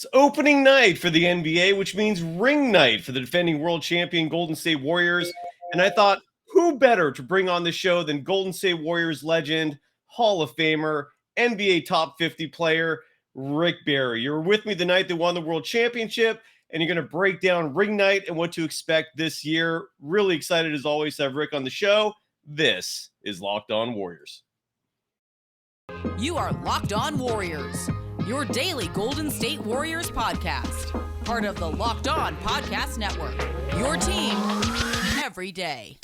It's opening night for the NBA, which means ring night for the defending world champion Golden State Warriors. And I thought, who better to bring on the show than Golden State Warriors legend, Hall of Famer, NBA top 50 player, Rick Barry. You're with me the night they won the world championship, and you're going to break down ring night and what to expect this year. Really excited, as always, to have Rick on the show. This is Locked On Warriors. You are Locked On Warriors, your daily Golden State Warriors podcast. Part of the Locked On Podcast Network, your team every day.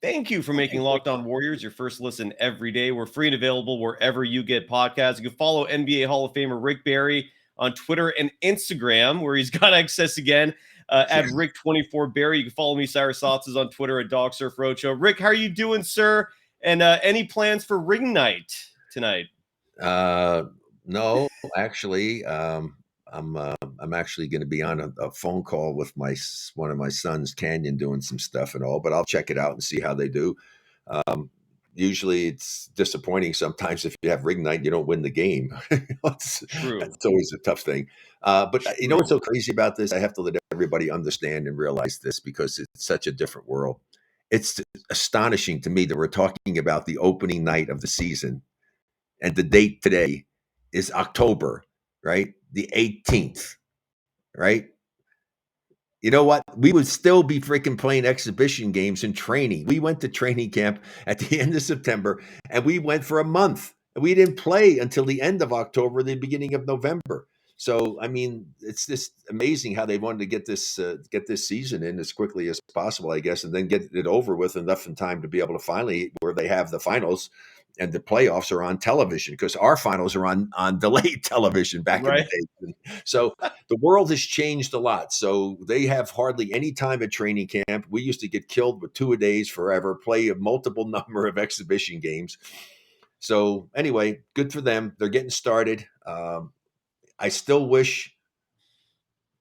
Thank you for making Locked On Warriors your first listen every day. We're free and available wherever you get podcasts. You can follow NBA Hall of Famer Rick Barry on Twitter and Instagram, where he's got access again, at Rick24Barry. You can follow me, Cyrus Saatsaz, on Twitter at DogSurfRoadshow. Rick, how are you doing, sir? And any plans for ring night tonight? No, actually, I'm actually going to be on a phone call with one of my sons, Canyon, doing some stuff and all, but I'll check it out and see how they do. Usually it's disappointing sometimes if you have ring night and you don't win the game. It's always a tough thing. But you know what's so crazy about this? I have to let everybody understand and realize this because it's such a different world. It's astonishing to me that we're talking about the opening night of the season, and the date today is October, right? The 18th, right? You know what? We would still be freaking playing exhibition games and training. We went to training camp at the end of September, and we went for a month. And we didn't play until the end of October, the beginning of November. So, I mean, it's just amazing how they wanted to get this season in as quickly as possible, I guess, and then get it over with enough in time to be able to finally, where they have the finals and the playoffs are on television, because our finals are on delayed television back in the day. So the world has changed a lot. So they have hardly any time at training camp. We used to get killed with 2-a-days forever, play a multiple number of exhibition games. So anyway, good for them. They're getting started. I still wish,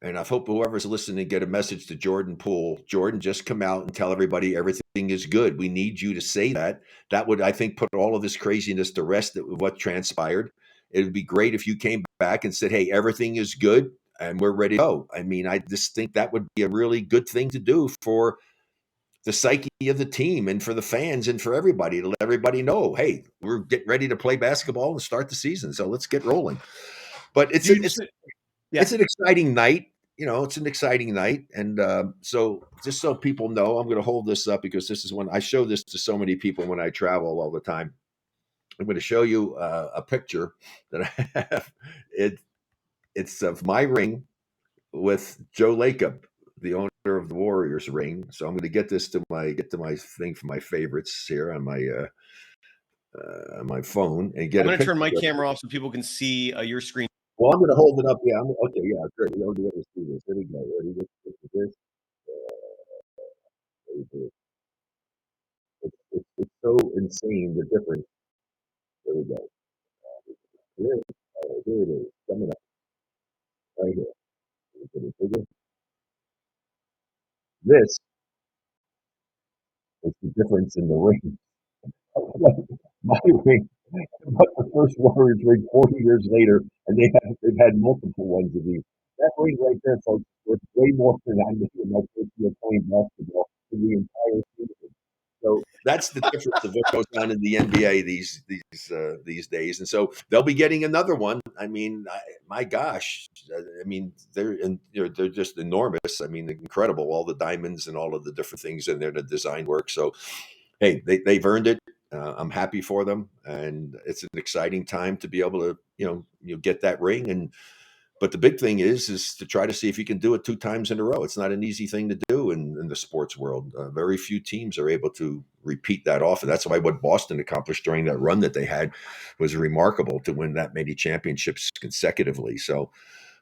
and I hope whoever's listening get a message to Jordan Poole. Jordan, just come out and tell everybody everything is good. We need you to say that. That would, I think, put all of this craziness to rest of what transpired. It would be great if you came back and said, hey, everything is good and we're ready to go. I mean, I just think that would be a really good thing to do for the psyche of the team and for the fans and for everybody, to let everybody know, hey, we're getting ready to play basketball and start the season. So let's get rolling. But it's an exciting night. You know, it's an exciting night. And so just so people know, I'm going to hold this up because this is when I show this to so many people when I travel all the time. I'm going to show you a picture that I have. It's of my ring with Joe Lacob, the owner of the Warriors ring. So I'm going to get to my thing for my favorites here on my phone and get. I'm going to turn my camera off so people can see your screen. Well, I'm going to hold it up. Yeah. Okay. Yeah. Great. You'll be able to see this. There we go. Ready? Look at this. It's so insane, the difference. There we go. Here it is. Coming up. Right here. Get it bigger. This is the difference in the ring. My ring, but the first Warriors ring 40 years later, and they've had multiple ones of these. That ring right there, folks, worth way more than I made in my first year playing basketball in the entire season. So that's the difference of what goes on in the NBA these days. And so they'll be getting another one. I mean, my gosh, I mean, they're just enormous. I mean, incredible, all the diamonds and all of the different things in there, the design work. So, hey, they've earned it. I'm happy for them, and it's an exciting time to be able to, get that ring. But the big thing is to try to see if you can do it 2 times in a row. It's not an easy thing to do in the sports world. Very few teams are able to repeat that often. That's why what Boston accomplished during that run that they had was remarkable, to win that many championships consecutively. So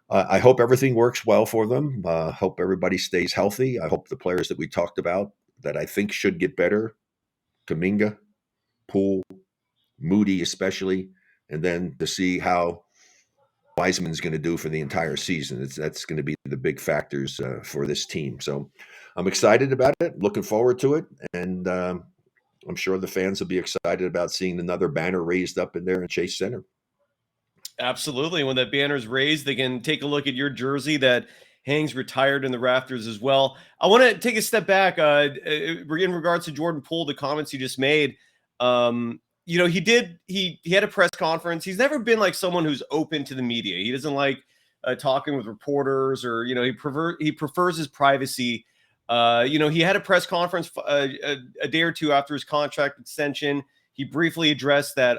I hope everything works well for them. Hope everybody stays healthy. I hope the players that we talked about that I think should get better, Kuminga, Poole, Moody especially, and then to see how Wiseman's going to do for the entire season. That's going to be the big factors for this team. So I'm excited about it, looking forward to it, and I'm sure the fans will be excited about seeing another banner raised up in there in Chase Center. Absolutely. When that banner's raised, they can take a look at your jersey that hangs retired in the rafters as well. I want to take a step back in regards to Jordan Poole, the comments you just made. He had a press conference. He's never been like someone who's open to the media. He doesn't like talking with reporters, or he prefers his privacy. He had a press conference a day or two after his contract extension. He briefly addressed that,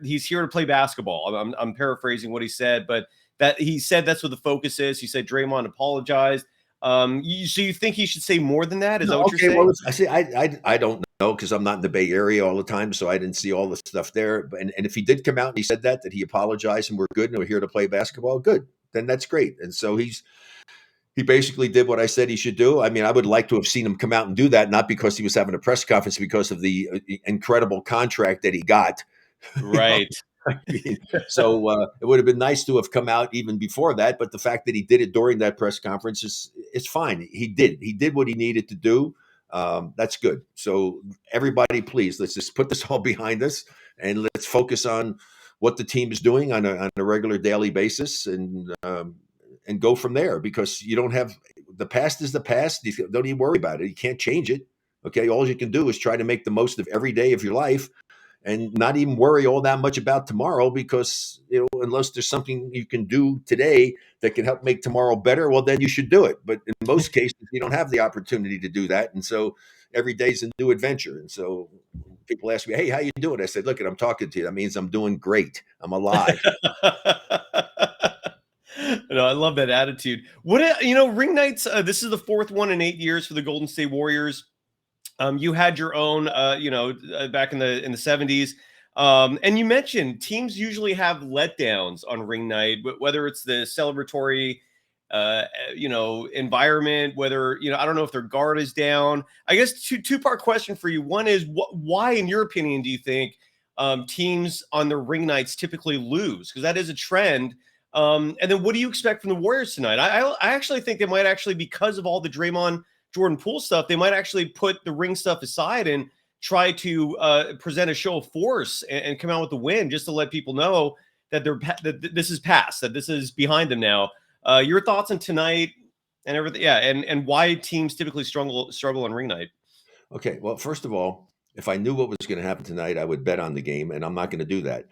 he's here to play basketball. I'm paraphrasing what he said, but that he said that's what the focus is. He said Draymond apologized. So you think he should say more than that? Is that what you're saying? Well, I don't know, because I'm not in the Bay Area all the time, so I didn't see all the stuff there. And if he did come out and he said that he apologized and we're good and we're here to play basketball, good, then that's great. And so he basically did what I said he should do. I mean, I would like to have seen him come out and do that, not because he was having a press conference, because of the incredible contract that he got. Right. So it would have been nice to have come out even before that. But the fact that he did it during that press conference is fine. He did what he needed to do. That's good. So everybody, please, let's just put this all behind us and let's focus on what the team is doing on a regular daily basis, and go from there, because you don't have, the past is the past. You don't even worry about it. You can't change it. Okay. All you can do is try to make the most of every day of your life and not even worry all that much about tomorrow, because, unless there's something you can do today that can help make tomorrow better, well, then you should do it. But in most cases, you don't have the opportunity to do that. And so every day's a new adventure. And so people ask me, hey, how you doing? I said, look, I'm talking to you. That means I'm doing great. I'm alive. No, I love that attitude. Ring nights, this is the fourth one in 8 years for the Golden State Warriors. You had your own, back in the 70s. And you mentioned teams usually have letdowns on ring night, whether it's the celebratory, environment, whether, I don't know if their guard is down. I guess two-part question for you. One is, why, in your opinion, do you think teams on their ring nights typically lose? Because that is a trend. And then what do you expect from the Warriors tonight? I actually think they might actually, because of all the Draymond Jordan Poole stuff, they might actually put the ring stuff aside and try to present a show of force and come out with the win, just to let people know that that this is past, that this is behind them now. Your thoughts on tonight and everything, yeah, and why teams typically struggle on ring night? Okay, well, first of all, if I knew what was going to happen tonight, I would bet on the game, and I'm not going to do that.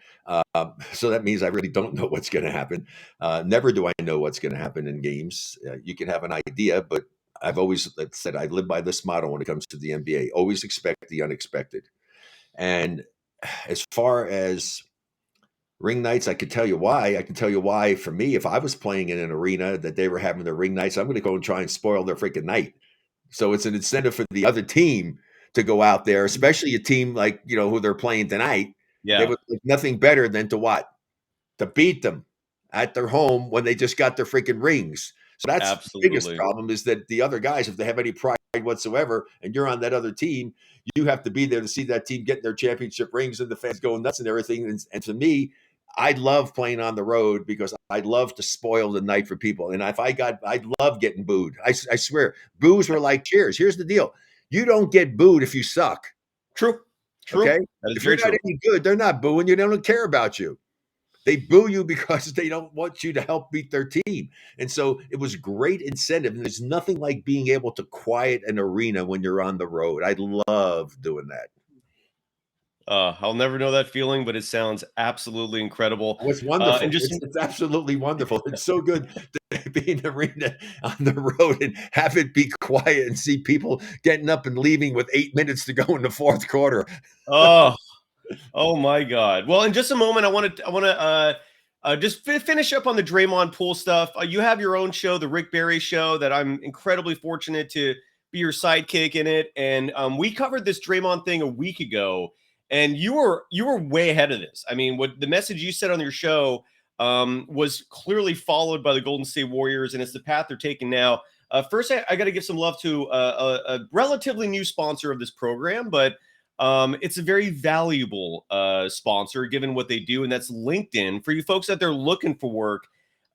So that means I really don't know what's going to happen. Never do I know what's going to happen in games. You can have an idea, but I've always said I live by this motto when it comes to the NBA: always expect the unexpected. And as far as ring nights, I can tell you why. I can tell you why. For me, if I was playing in an arena that they were having their ring nights, I'm going to go and try and spoil their freaking night. So it's an incentive for the other team to go out there, especially a team like, who they're playing tonight. Yeah. They would like nothing better than to what? To beat them at their home when they just got their freaking rings. So that's Absolutely. the biggest problem, is that the other guys, if they have any pride whatsoever and you're on that other team, you have to be there to see that team get their championship rings and the fans going nuts and everything. And to me, I love playing on the road because I love to spoil the night for people. And I love getting booed. I swear, boos were like cheers. Here's the deal: you don't get booed if you suck. True. Okay. That is if you're not any good, they're not booing you. They don't care about you. They boo you because they don't want you to help beat their team. And so it was great incentive. And there's nothing like being able to quiet an arena when you're on the road. I love doing that. I'll never know that feeling, but it sounds absolutely incredible. Oh, it's wonderful. And It's absolutely wonderful. It's so good to be in the arena on the road and have it be quiet and see people getting up and leaving with 8 minutes to go in the fourth quarter. Oh my God. Well, in just a moment, I want to just finish up on the Draymond Poole stuff. You have your own show, the Rick Barry Show, that I'm incredibly fortunate to be your sidekick in it. And we covered this Draymond thing a week ago, and you were way ahead of this. I mean, what the message you said on your show was clearly followed by the Golden State Warriors, and it's the path they're taking now. First, I got to give some love to a relatively new sponsor of this program, but It's a very valuable sponsor given what they do, and that's LinkedIn. For you folks out there looking for work,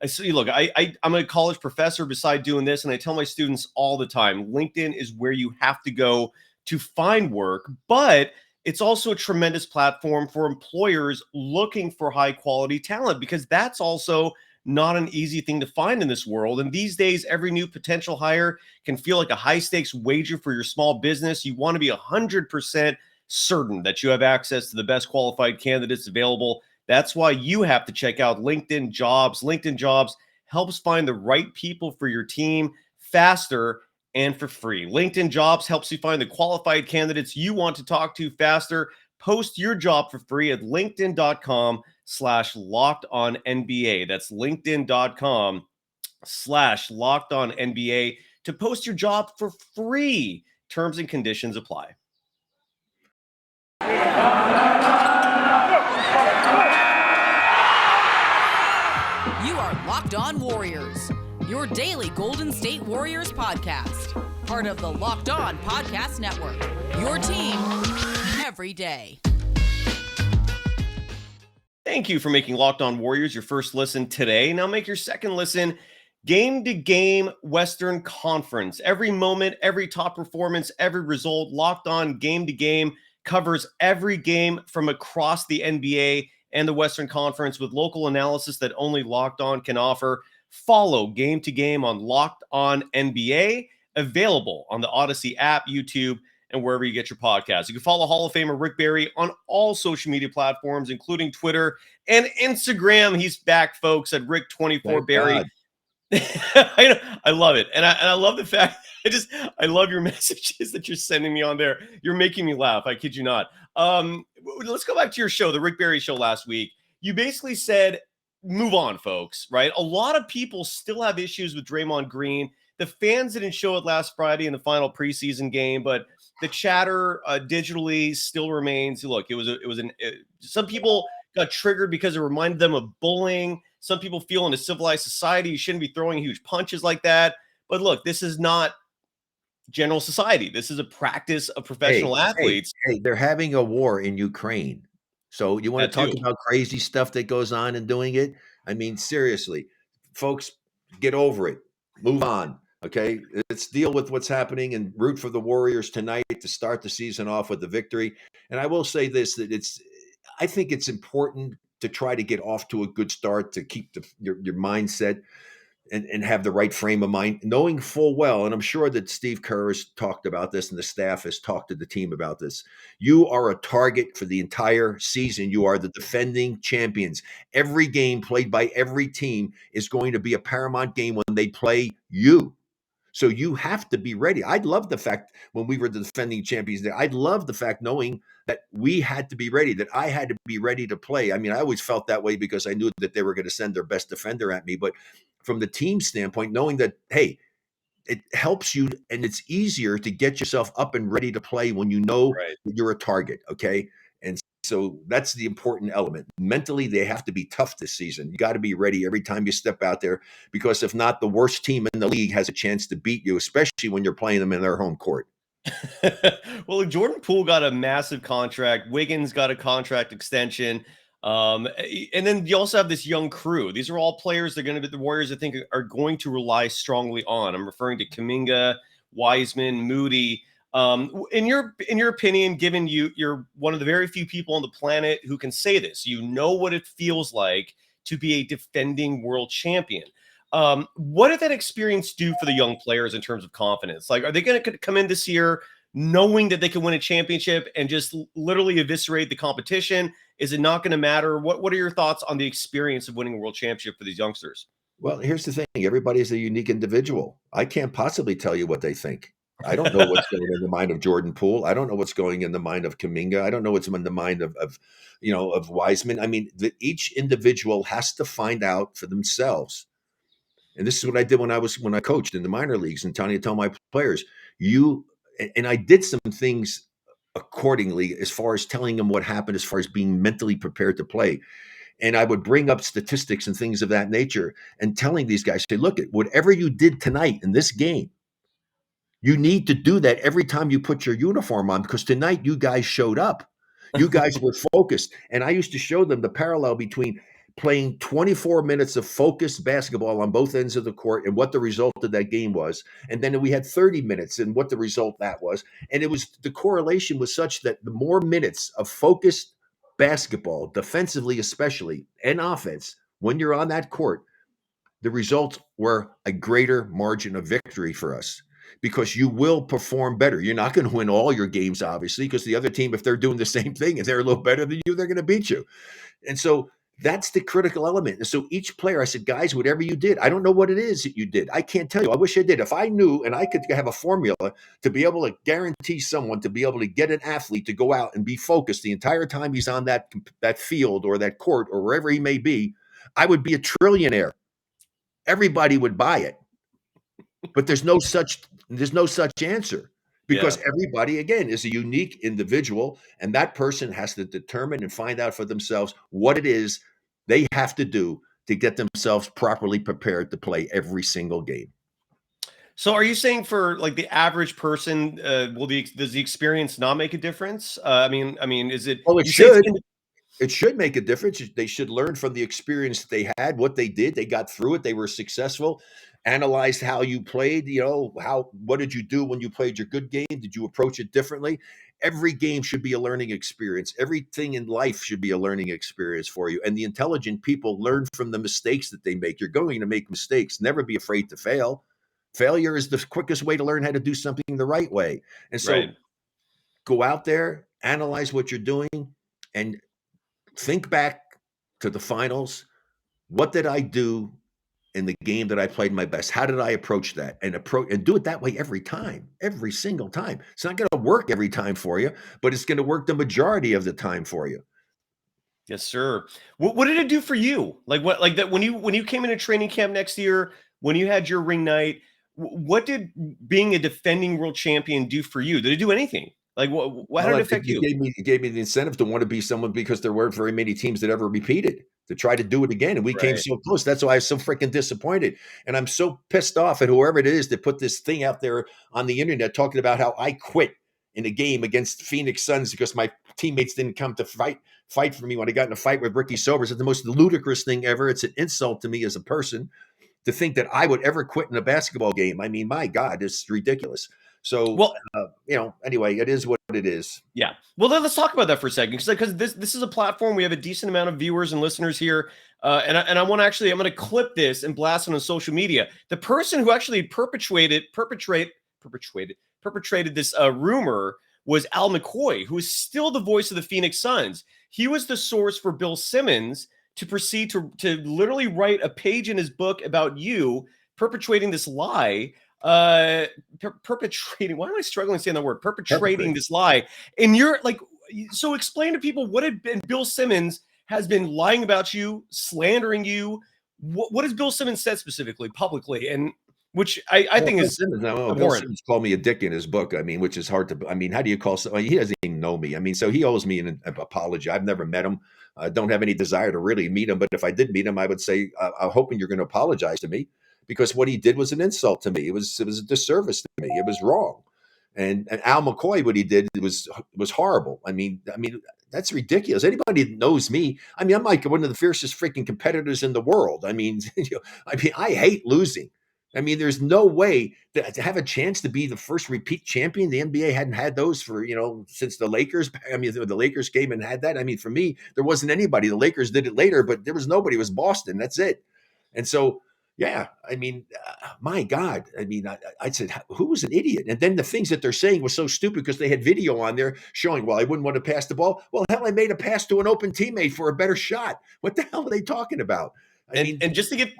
I see. Look, I'm a college professor beside doing this, and I tell my students all the time, LinkedIn is where you have to go to find work, but it's also a tremendous platform for employers looking for high quality talent, because that's also not an easy thing to find in this world. And these days, every new potential hire can feel like a high stakes wager for your small business. You want to be 100% certain that you have access to the best qualified candidates available. That's why you have to check out LinkedIn Jobs. LinkedIn Jobs helps find the right people for your team faster and for free. LinkedIn Jobs helps you find the qualified candidates you want to talk to faster. Post your job for free at linkedin.com/lockedonnba. That's linkedin.com/lockedonnba to post your job for free. Terms and conditions apply. You are Locked On Warriors, your daily Golden State Warriors podcast. Part of the Locked On Podcast Network, your team every day. Thank you for making Locked On Warriors your first listen today. Now make your second listen game to game Western Conference. Every moment, every top performance, every result, Locked On game to game covers every game from across the NBA and the Western Conference with local analysis that only Locked On can offer. Follow Game to Game on Locked On NBA, available on the Odyssey app, YouTube, and wherever you get your podcasts. You can follow Hall of Famer Rick Barry on all social media platforms, including Twitter and Instagram. He's back, folks, at Rick24Barry. I love it. And I love the fact, I love your messages that you're sending me on there. You're making me laugh. I kid you not. Let's go back to your show, the Rick Barry show last week. You basically said, move on, folks, right? A lot of people still have issues with Draymond Green. The fans didn't show it last Friday in the final preseason game, but the chatter digitally still remains. Look, some people got triggered because it reminded them of bullying. Some people feel in a civilized society you shouldn't be throwing huge punches like that. But look, this is not general society. This is a practice of professional athletes. Hey, they're having a war in Ukraine. So you want to talk about crazy stuff that goes on in doing it? I mean, seriously, folks, get over it. Move on. Okay, let's deal with what's happening and root for the Warriors tonight to start the season off with the victory. And I will say this, that I think it's important to try to get off to a good start, to keep your mindset and have the right frame of mind, knowing full well, and I'm sure that Steve Kerr has talked about this and the staff has talked to the team about this. You are a target for the entire season. You are the defending champions. Every game played by every team is going to be a paramount game when they play you. So you have to be ready. I'd love the fact when we were the defending champions there, I'd love the fact knowing that we had to be ready, that I had to be ready to play. I mean, I always felt that way because I knew that they were going to send their best defender at me. But from the team standpoint, knowing that, hey, it helps you and it's easier to get yourself up and ready to play when you know that you're a target, okay? And so that's the important element. Mentally, they have to be tough this season. You got to be ready every time you step out there, because if not, the worst team in the league has a chance to beat you, especially when you're playing them in their home court. Well, Jordan Poole got a massive contract. Wiggins got a contract extension. And then you also have this young crew. These are all players that are going to be the Warriors, I think, are going to rely strongly on. I'm referring to Kuminga, Wiseman, Moody. In your opinion, given you're one of the very few people on the planet who can say this, you know what it feels like to be a defending world champion. What did that experience do for the young players in terms of confidence? Like, are they going to come in this year knowing that they can win a championship and just literally eviscerate the competition? Is it not going to matter? What are your thoughts on the experience of winning a world championship for these youngsters? Well, here's the thing. Everybody's a unique individual. I can't possibly tell you what they think. I don't know what's going in the mind of Jordan Poole. I don't know what's going in the mind of Kuminga. I don't know what's in the mind of Wiseman. I mean, each individual has to find out for themselves. And this is what I did when I coached in the minor leagues and trying to tell my players, and I did some things accordingly as far as telling them what happened, as far as being mentally prepared to play. And I would bring up statistics and things of that nature and telling these guys, say, look, whatever you did tonight in this game, You need to do that every time you put your uniform on, because tonight you guys showed up. You guys were focused. And I used to show them the parallel between playing 24 minutes of focused basketball on both ends of the court and what the result of that game was. And then we had 30 minutes and what the result that was. And it was, the correlation was such that the more minutes of focused basketball, defensively especially, and offense, when you're on that court, the results were a greater margin of victory for us, because you will perform better. You're not going to win all your games, obviously, because the other team, if they're doing the same thing, if they're a little better than you, they're going to beat you. And so that's the critical element. And so each player, I said, guys, whatever you did, I don't know what it is that you did. I can't tell you. I wish I did. If I knew and I could have a formula to be able to guarantee someone to be able to get an athlete to go out and be focused the entire time he's on that field or that court or wherever he may be, I would be a trillionaire. Everybody would buy it. But there's no such answer, because everybody, again, is a unique individual, and that person has to determine and find out for themselves what it is they have to do to get themselves properly prepared to play every single game. So are you saying for like the average person, does the experience not make a difference? I mean, is it? Well, it should. It should make a difference. They should learn from the experience they had, what they did. They got through it. They were successful. Analyzed how you played. What did you do when you played your good game? Did you approach it differently? Every game should be a learning experience. Everything in life should be a learning experience for you. And the intelligent people learn from the mistakes that they make. You're going to make mistakes. Never be afraid to fail. Failure is the quickest way to learn how to do something the right way. And so go out there, analyze what you're doing, and think back to the finals. What did I do in the game that I played my best? How did I approach that? And do it that way every time, every single time. It's not going to work every time for you, but it's going to work the majority of the time for you. Yes, sir. What did it do for you? Like that when you came into training camp next year, when you had your ring night, what did being a defending world champion do for you? Did it do anything? Like, how did it affect you? It gave me the incentive to want to be someone, because there weren't very many teams that ever repeated, to try to do it again. And we came so close. That's why I was so freaking disappointed. And I'm so pissed off at whoever it is that put this thing out there on the internet talking about how I quit in a game against the Phoenix Suns because my teammates didn't come to fight for me when I got in a fight with Ricky Sobers. It's the most ludicrous thing ever. It's an insult to me as a person to think that I would ever quit in a basketball game. I mean, my God, it's ridiculous. So, anyway, it is what it is. Yeah. Well, then let's talk about that for a second, because this is a platform. We have a decent amount of viewers and listeners here. And I want to I'm going to clip this and blast it on social media. The person who actually perpetrated this rumor was Al McCoy, who is still the voice of the Phoenix Suns. He was the source for Bill Simmons to proceed to literally write a page in his book about you perpetrating this lie. Perpetrating. Why am I struggling saying the word perpetrating this lie? And you're like, so explain to people what had been Bill Simmons has been lying about you, slandering you. What has Bill Simmons said specifically, publicly, and which I think is Bill Simmons called me a dick in his book. I mean, which is hard to. I mean, how do you call someone? He doesn't even know me. I mean, so he owes me an apology. I've never met him. I don't have any desire to really meet him. But if I did meet him, I would say, I'm hoping you're going to apologize to me, because what he did was an insult to me. It was a disservice to me. It was wrong. And Al McCoy, what he did was horrible. I mean, that's ridiculous. Anybody that knows me, I mean, I'm like one of the fiercest freaking competitors in the world. I mean, I hate losing. I mean, there's no way to have a chance to be the first repeat champion. The NBA hadn't had those for, since the Lakers. I mean, the Lakers came and had that. I mean, for me, there wasn't anybody. The Lakers did it later, but there was nobody. It was Boston. That's it. And so, yeah, I mean, my God. I mean, I said, who was an idiot? And then the things that they're saying were so stupid because they had video on there showing, well, I wouldn't want to pass the ball. Well, hell, I made a pass to an open teammate for a better shot. What the hell are they talking about? And just to give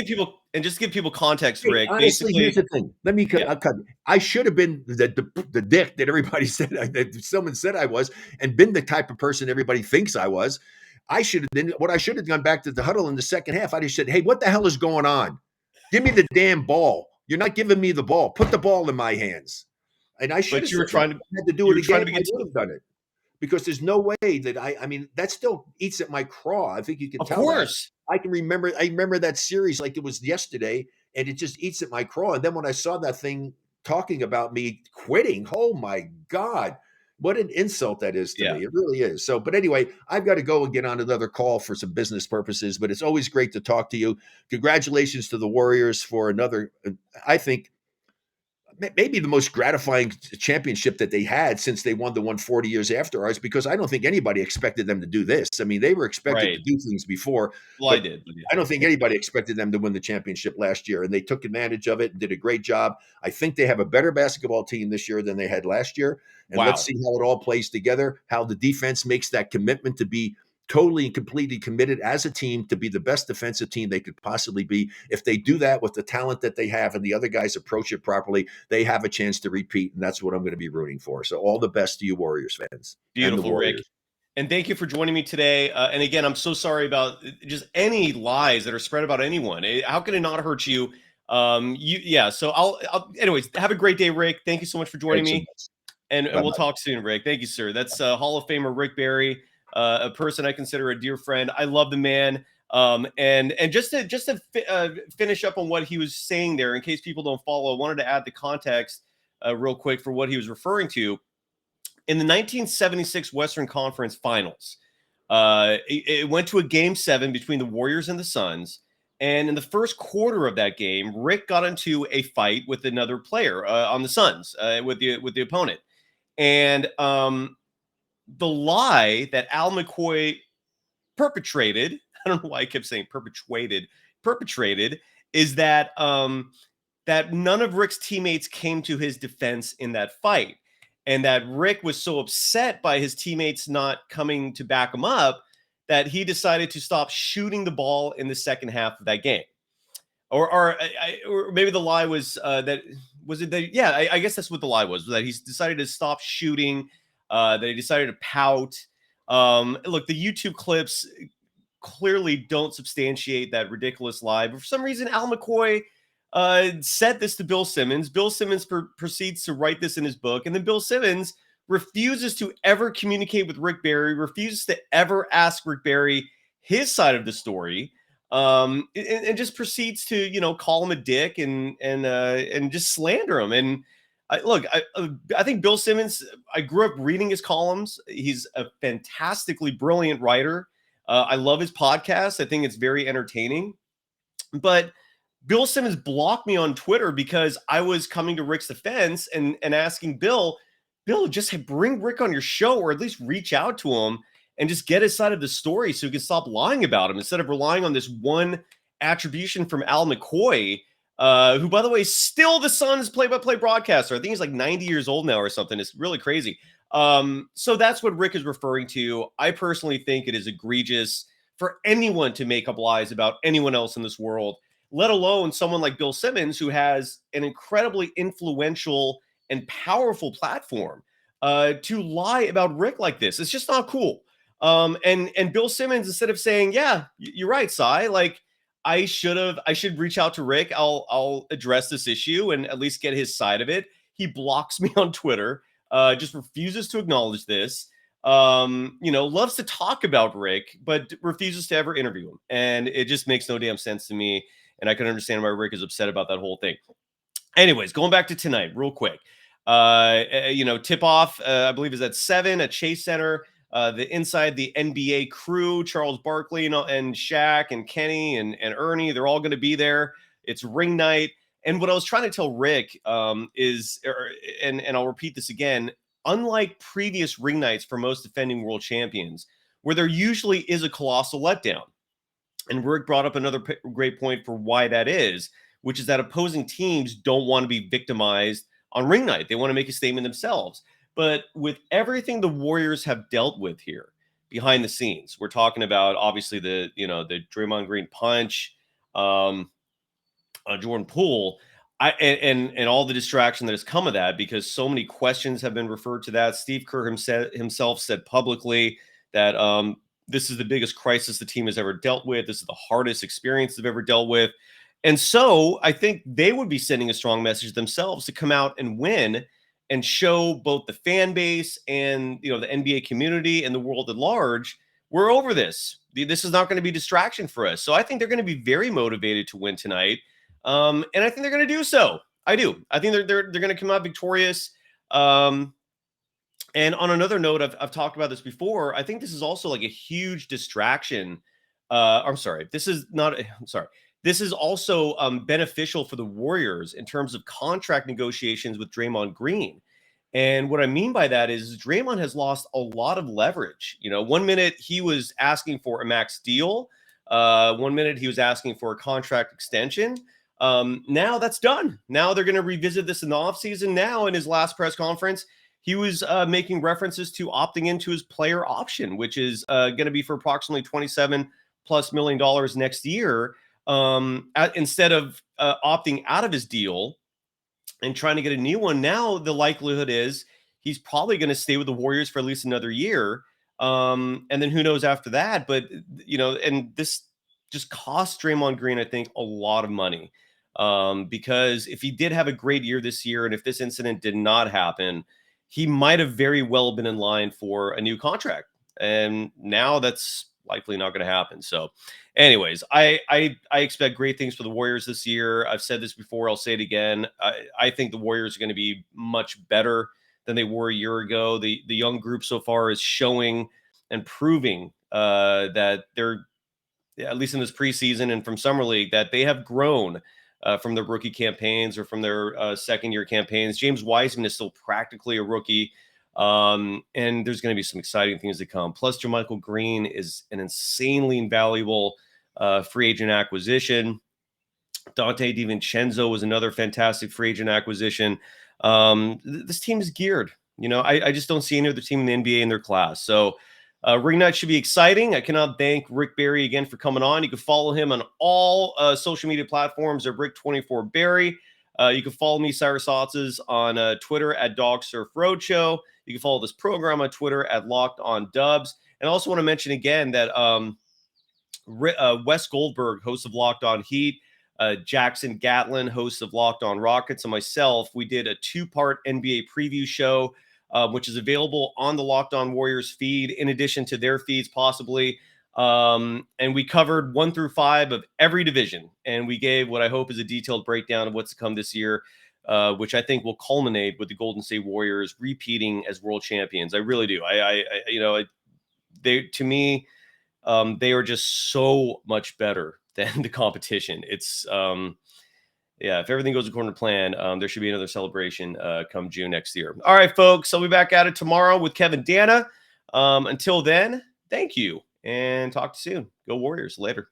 people context, Rick. Honestly, here's the thing. Let me cut. I should have been the dick that everybody said that someone said I was, and been the type of person everybody thinks I was. I should have gone back to the huddle in the second half. I just said, "Hey, what the hell is going on? Give me the damn ball. You're not giving me the ball. Put the ball in my hands." And I should. But you were trying to had to do it again. I would have done it. Because there's no way that I mean, that still eats at my craw. I think you can tell. Of course. I remember that series like it was yesterday, and it just eats at my craw. And then when I saw that thing talking about me quitting. Oh my God. What an insult that is to Yeah. me. It really is. So, but anyway, I've got to go and get on another call for some business purposes, but it's always great to talk to you. Congratulations to the Warriors for another, I think, maybe the most gratifying championship that they had since they won the one 40 years after ours, because I don't think anybody expected them to do this. I mean, they were expected to Right. do things before, Well, I but did. But I yeah. don't think anybody expected them to win the championship last year, and they took advantage of it and did a great job. I think they have a better basketball team this year than they had last year, and let's Wow. see how it all plays together, how the defense makes that commitment to be totally and completely committed as a team to be the best defensive team they could possibly be. If they do that with the talent that they have and the other guys approach it properly, they have a chance to repeat, and that's what I'm going to be rooting for. So all the best to you Warriors fans and the Beautiful, Rick. Warriors. And thank you for joining me today. And again, I'm so sorry about just any lies that are spread about anyone. How can it not hurt you? Yeah. So anyways, have a great day, Rick. Thank you so much for joining Thanks so me. much. And we'll Bye-bye. talk soon, Rick. Thank you, sir. That's Hall of Famer Rick Barry, a person I consider a dear friend. I love the man. And just to finish up on what he was saying there, in case people don't follow, I wanted to add the context real quick for what he was referring to. In the 1976 Western Conference Finals, it went to a Game 7 between the Warriors and the Suns. And in the first quarter of that game, Rick got into a fight with another player on the Suns, with the opponent. And the lie that Al McCoy perpetrated, I don't know why I kept saying perpetrated, is that that none of Rick's teammates came to his defense in that fight. And that Rick was so upset by his teammates not coming to back him up that he decided to stop shooting the ball in the second half of that game. Or maybe the lie was that was it that yeah, I guess that's what the lie was that he's decided to stop shooting, that he decided to pout. Look, the YouTube clips clearly don't substantiate that ridiculous lie, but for some reason, Al McCoy said this to Bill Simmons. Bill Simmons proceeds to write this in his book, and then Bill Simmons refuses to ever communicate with Rick Barry, refuses to ever ask Rick Barry his side of the story, and just proceeds to call him a dick and just slander him. And I think Bill Simmons. I grew up reading his columns. He's a fantastically brilliant writer. I love his podcast. I think it's very entertaining, but Bill Simmons blocked me on Twitter because I was coming to Rick's defense and asking Bill, just bring Rick on your show, or at least reach out to him and just get his side of the story so he can stop lying about him instead of relying on this one attribution from Al McCoy, who, by the way, is still the Suns play-by-play broadcaster. I think he's like 90 years old now or something. It's really crazy. So that's what Rick is referring to. I personally think it is egregious for anyone to make up lies about anyone else in this world, let alone someone like Bill Simmons, who has an incredibly influential and powerful platform, to lie about Rick like this. It's just not cool. And Bill Simmons, instead of saying, yeah, you're right, Cy, like I should reach out to Rick. I'll address this issue and at least get his side of it. He blocks me on Twitter, just refuses to acknowledge this. Loves to talk about Rick, but refuses to ever interview him. And it just makes no damn sense to me. And I can understand why Rick is upset about that whole thing. Anyways, going back to tonight real quick. Tip off, I believe is at 7 at Chase Center. The inside the NBA crew, Charles Barkley and Shaq and Kenny and Ernie, they're all going to be there. It's ring night. And what I was trying to tell Rick is, and I'll repeat this again, unlike previous ring nights for most defending world champions, where there usually is a colossal letdown. And Rick brought up another great point for why that is, which is that opposing teams don't want to be victimized on ring night. They want to make a statement themselves. But with everything the Warriors have dealt with here behind the scenes, we're talking about obviously the Draymond Green punch, Jordan Poole, and all the distraction that has come of that, because so many questions have been referred to that. Steve Kerr himself said publicly that this is the biggest crisis the team has ever dealt with. This is the hardest experience they've ever dealt with. And so I think they would be sending a strong message themselves to come out and win and show both the fan base and the NBA community and the world at large, we're over this. This is not going to be distraction for us. So I think they're going to be very motivated to win tonight. And I think they're going to do so. I do. I think they're going to come out victorious. And on another note, I've talked about this before. I think this is also like a huge distraction. I'm sorry. This is not. I'm sorry. This is also beneficial for the Warriors in terms of contract negotiations with Draymond Green. And what I mean by that is Draymond has lost a lot of leverage. You know, 1 minute he was asking for a max deal. 1 minute he was asking for a contract extension. Now that's done. Now they're going to revisit this in the offseason. Now in his last press conference, he was making references to opting into his player option, which is going to be for approximately $27+ million next year. Instead of opting out of his deal and trying to get a new one, now the likelihood is he's probably going to stay with the Warriors for at least another year. And then who knows after that? But, you know, and this just cost Draymond Green, I think, a lot of money. Because if he did have a great year this year, and if this incident did not happen, he might have very well been in line for a new contract. And now that's likely not going to happen. So anyways, I expect great things for the Warriors this year. I've said this before. I'll say it again. I think the Warriors are going to be much better than they were a year ago. The young group so far is showing and proving that they're, at least in this preseason and from Summer League, that they have grown from their rookie campaigns or from their second-year campaigns. James Wiseman is still practically a rookie. And there's going to be some exciting things to come. Plus, JaMychal Green is an insanely valuable free agent acquisition. Dante DiVincenzo was another fantastic free agent acquisition. This team is geared. You know, I just don't see any other team in the NBA in their class. So Ring Night should be exciting. I cannot thank Rick Barry again for coming on. You can follow him on all social media platforms at Rick24Barry. You can follow me, Cyrus Saatsaz, on Twitter at Dog Surf Roadshow. You can follow this program on Twitter at Locked On Dubs. And I also want to mention again that Wes Goldberg, host of Locked On Heat, Jackson Gatlin, host of Locked On Rockets, and myself, we did a 2-part NBA preview show, which is available on the Locked On Warriors feed, in addition to their feeds possibly. And we covered 1 through 5 of every division. And we gave what I hope is a detailed breakdown of what's to come this year, which I think will culminate with the Golden State Warriors repeating as world champions. I really do. To me, they are just so much better than the competition. It's, if everything goes according to plan, there should be another celebration come June next year. All right, folks. I'll be back at it tomorrow with Kevin Dana. Until then, thank you and talk to you soon. Go Warriors. Later.